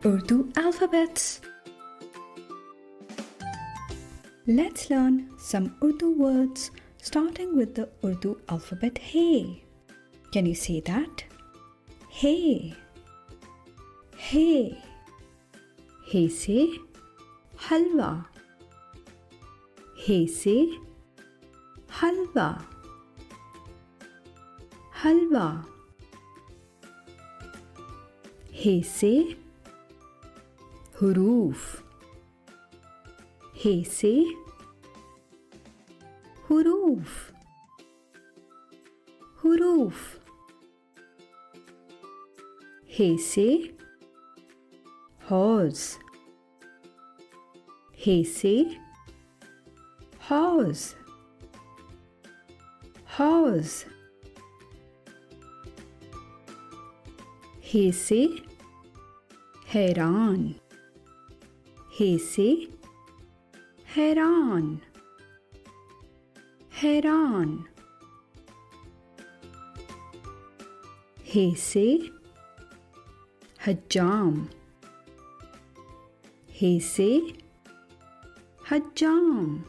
Urdu alphabets. Let's learn some Urdu words starting with the Urdu alphabet Hay. Can you say that? Hay. Hay. Hay se halwa. Hay se halwa. Halwa. Hay se haroof. Hay se haroof. Haroof. Hay se horse. Hay se horse. Horse. Hay se हैरान. Hay से हैरान. हैरान. Hay से हज्जाम. Hay से हज्जाम.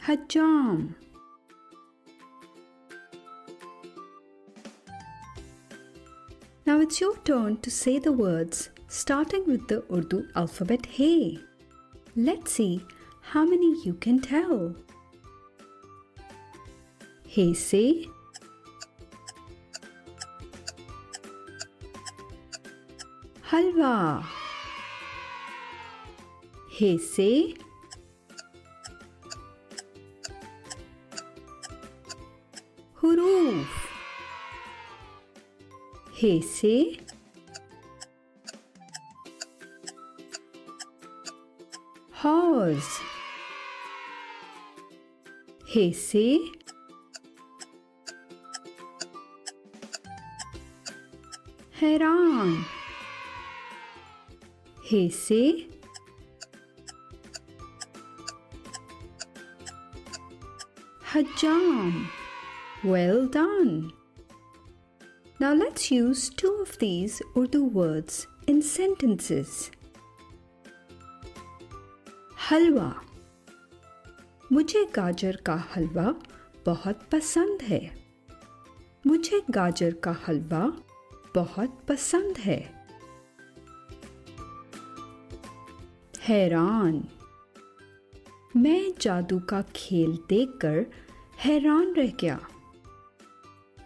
हज्जाम. Now it's your turn to say the words starting with the Urdu alphabet Hay. Let's see how many you can tell. Hay se halwa. Hay se haroof. Hay se horse. Hay se हैरान. Hay से हज्जाम. Well done. Now let's use two of these Urdu words in sentences. हलवा. मुझे गाजर का हलवा बहुत पसंद है. मुझे गाजर का हलवा बहुत पसंद है. हैरान. मैं जादू का खेल देखकर हैरान रह गया.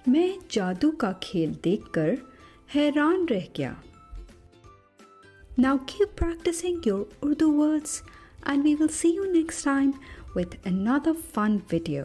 मैं जादू का खेल देखकर हैरान रह गया. Now keep practicing your Urdu words and we will see you next time with another fun video.